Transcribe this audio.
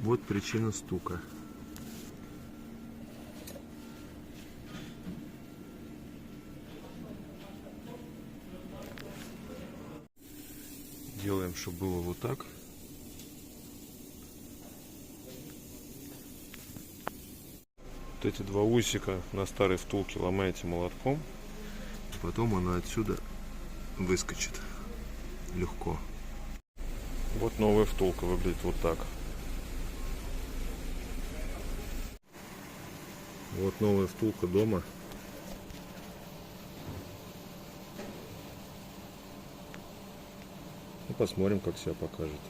Вот причина стука. Делаем, чтобы было вот так. Вот эти два усика на старой втулке ломаете молотком. Потом она отсюда выскочит легко. Вот новая втулка выглядит вот так. Вот новая втулка дома. И посмотрим, как себя покажет.